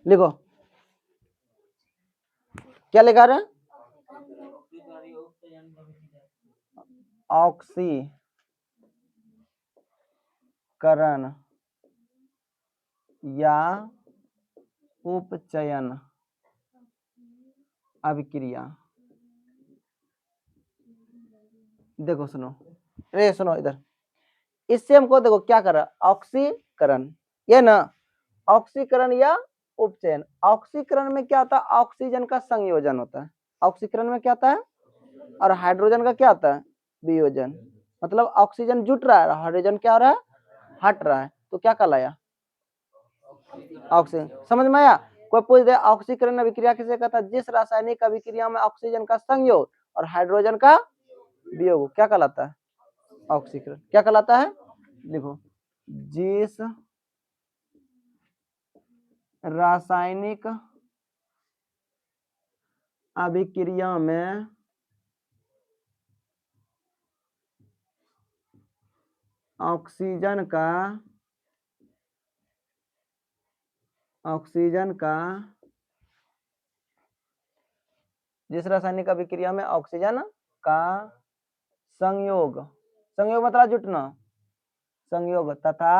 लिखो क्या लिखा रहे हैं, ऑक्सीकरण या उपचयन अभिक्रिया। देखो सुनो, रे सुनो इधर, इससे हमको देखो क्या कर रहा है, ऑक्सीकरण, ये ना ऑक्सीकरण या उपचयन। ऑक्सीकरण में क्या होता है, ऑक्सीजन का संयोजन होता है, ऑक्सीकरण में क्या होता है, और हाइड्रोजन का क्या होता है, वियोजन। मतलब ऑक्सीजन जुट रहा है, हाइड्रोजन क्या हो रहा है, हट रहा है, तो क्या कहलाया, ऑक्सीजन। समझ में आया। कोई पूछ दे ऑक्सीकरण अभिक्रिया किसे कहता है, जिस रासायनिक अभिक्रिया में ऑक्सीजन का संयोग और हाइड्रोजन का वियोग क्या कहलाता है, ऑक्सीकरण। क्या कहलाता है, लिखो, जिस रासायनिक अभिक्रिया में ऑक्सीजन का जिस रासायनिक अभिक्रिया में ऑक्सीजन का संयोग, संयोग मतलब जुटना, संयोग तथा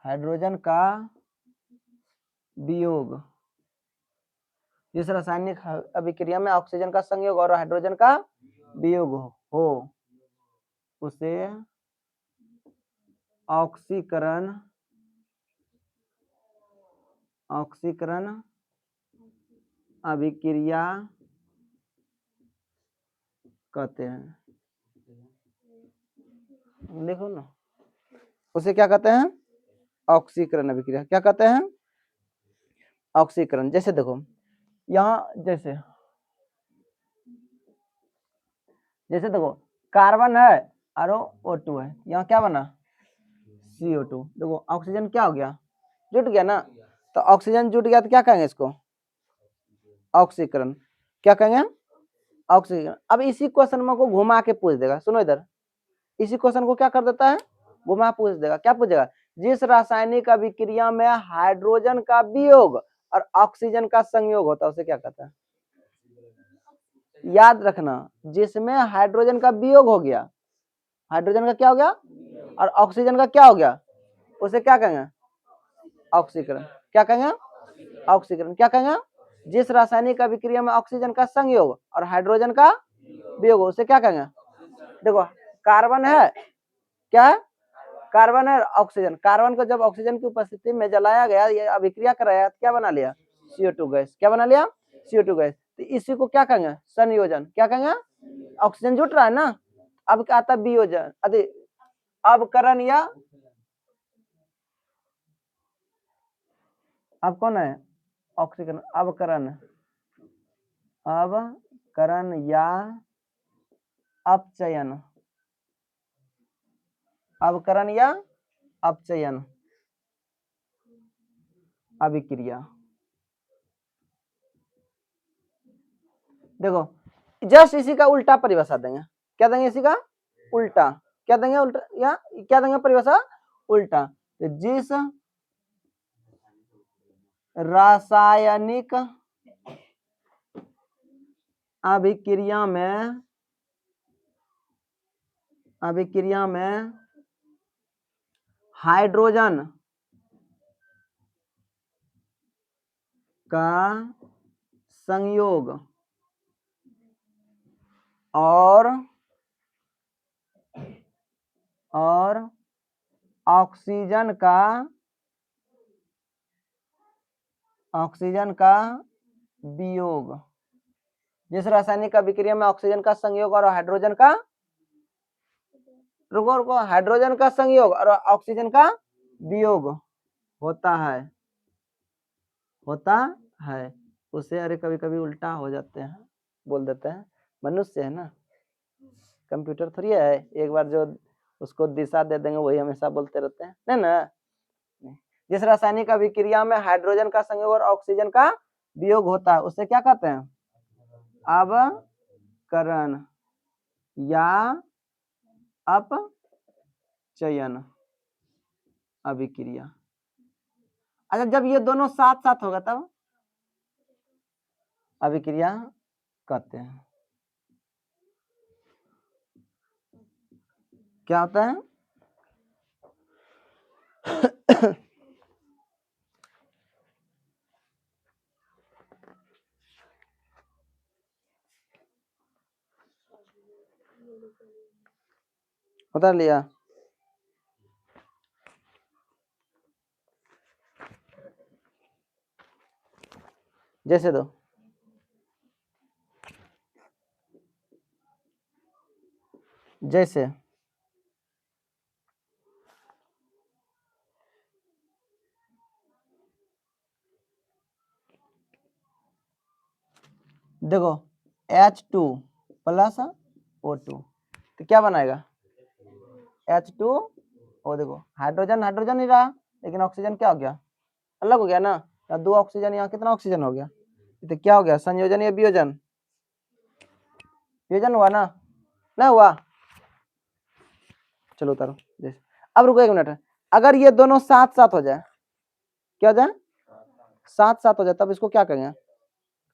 हाइड्रोजन का वियोग, जिस रासायनिक अभिक्रिया में ऑक्सीजन का संयोग और हाइड्रोजन का वियोग हो उसे ऑक्सीकरण अभिक्रिया कहते हैं। देखो ना, उसे क्या कहते हैं, ऑक्सीकरण अभिक्रिया। क्या कहते हैं, ऑक्सीकरण। जैसे देखो यहाँ जैसे देखो कार्बन है और O2 है, यहाँ क्या बना, CO2। देखो ऑक्सीजन क्या हो गया, जुट गया ना, तो ऑक्सीजन जुट गया तो क्या कहेंगे इसको, ऑक्सीकरण। क्या कहेंगे, ऑक्सीकरण। अब इसी क्वेश्चन में को घुमा के पूछ देगा, सुनो इधर, इसी क्वेश्चन को क्या कर देता है, घुमा पूछ देगा। क्या पूछेगा, जिस रासायनिक अभिक्रिया में हाइड्रोजन का वियोग और ऑक्सीजन का संयोग होता है उसे क्या कहता है। याद रखना, जिसमें हाइड्रोजन का वियोग हो गया, हाइड्रोजन का क्या हो गया और ऑक्सीजन का क्या हो गया, उसे क्या कहेंगे, ऑक्सीकरण। क्या कहेंगे, ऑक्सीकरण। क्या कहेंगे, जिस रासायनिक अभिक्रिया में ऑक्सीजन का संयोग और हाइड्रोजन का वियोग उसे क्या कहेंगे। देखो कार्बन है, क्या है, कार्बन है, ऑक्सीजन। कार्बन को जब ऑक्सीजन की उपस्थिति में जलाया गया, ये अभिक्रिया कराया, क्या बना लिया, CO2 गैस। क्या बना लिया, CO2 गैस। तो इसी को क्या कहेंगे, संयोजन। क्या कहेंगे, ऑक्सीजन जुट रहा है ना, अब क्या आता है, वियोजन। अवकरण या अब कौन है, ऑक्सीकरण। अवकरण या अपचयन, अवकरण या अपचयन अभिक्रिया। देखो जस्ट इसी का उल्टा परिभाषा देंगे। क्या देंगे, इसी का उल्टा। क्या देंगे, उल्टा या क्या देंगे, परिभाषा उल्टा। तो जिस रासायनिक अभिक्रिया में हाइड्रोजन का संयोग और ऑक्सीजन का वियोग, जिस रासायनिक अभिक्रिया में ऑक्सीजन का संयोग और हाइड्रोजन का, रुको हाइड्रोजन का संयोग और ऑक्सीजन का वियोग होता है उसे, अरे कभी कभी उल्टा हो जाते हैं, बोल देते हैं, मनुष्य है ना, कंप्यूटर थोड़ी है, एक बार जो उसको दिशा दे देंगे वही हमेशा बोलते रहते हैं, नहीं ना। जिस रासायनिक अभिक्रिया में हाइड्रोजन का संयोग और ऑक्सीजन का वियोग होता है उसे क्या कहते हैं, अवकरण या अपचयन। अभिक्रिया। अच्छा, जब ये दोनों साथ साथ होगा तब अभिक्रिया कहते हैं। क्या होता है? उतार लिया। जैसे दो, जैसे देखो H2 प्लस O2 तो क्या बनाएगा? H2O। देखो हाइड्रोजन हाइड्रोजन ही रहा, लेकिन ऑक्सीजन क्या हो गया? अलग हो गया ना। यहाँ 2 ऑक्सीजन, यहाँ कितना ऑक्सीजन हो गया? तो क्या हो गया? संयोजन या वियोजन? वियोजन हुआ ना? ना हुआ? चलो उतारो। अब रुको 1 मिनट, अगर ये दोनों साथ साथ हो जाए, क्या हो जाए? साथ साथ हो जाए, तब इसको क्या कहेंगे?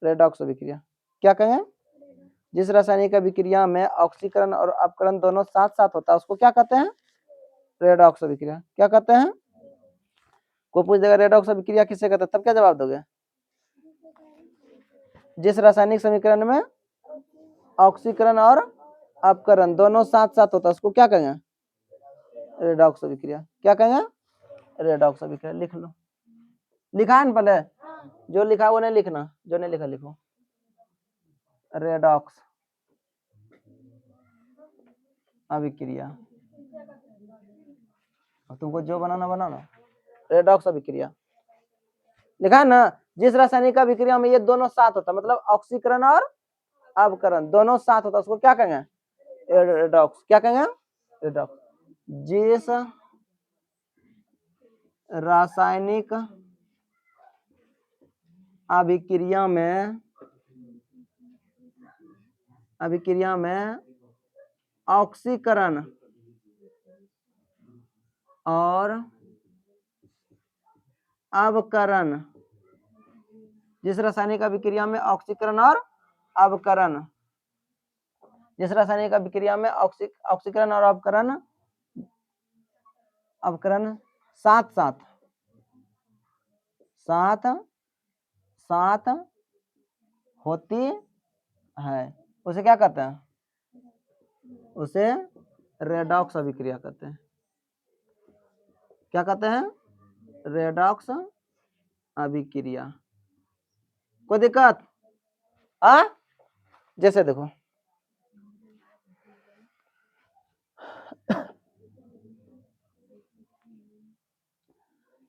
रेडॉक्स अभिक्रिया। क्या कहेंगे? जिस रासायनिक अभिक्रिया में ऑक्सीकरण और अपकरण दोनों साथ साथ होता है उसको क्या कहते हैं? रेडॉक्स अभिक्रिया। क्या कहते हैं? कोई पूछ देगा रेडॉक्स अभिक्रिया किसे कहते हैं, तब क्या जवाब दोगे? जिस रासायनिक समीकरण में ऑक्सीकरण और अपकरण दोनों साथ साथ होता है उसको क्या कहेंगे? रेडॉक्स अभिक्रिया। क्या कहेंगे? रेडॉक्स अभिक्रिया। लिख लो। लिखा है ना पहले? जो लिखा वो नहीं लिखना, जो नहीं लिखा लिखो। रेडॉक्स अभिक्रिया, तुमको जो बनाना बनाना। रेडॉक्स अभिक्रिया लिखा है ना? जिस रासायनिक अभिक्रिया में ये दोनों साथ होता है, मतलब ऑक्सीकरण और अपकरण दोनों साथ होता है उसको क्या कहेंगे? रेडॉक्स। क्या कहेंगे? रेडॉक्स। जिस रासायनिक अभिक्रिया में ऑक्सीकरण और अपकरण, जिस रासायनिक अभिक्रिया में ऑक्सीकरण और अपकरण, जिस रासायनिक अभिक्रिया में ऑक्सीकरण और अपकरण साथ साथ होती है उसे क्या कहते हैं? उसे रेडॉक्स अभिक्रिया कहते हैं। क्या कहते हैं? रेडॉक्स अभिक्रिया। कोई दिक्कत? जैसे देखो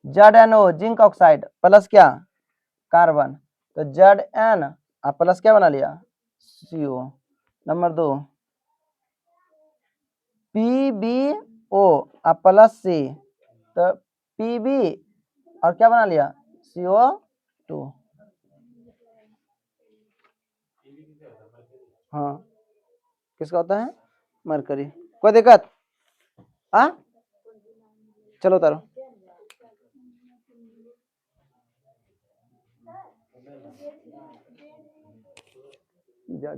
ZnO जिंक ऑक्साइड प्लस क्या? कार्बन, तो Zn प्लस क्या बना लिया? CO। Number 2 PbO plus C, तो Pb और क्या बना लिया? CO2। हाँ, किसका होता है? मरकरी। कोई दिक्कत? चलो उतारो। जा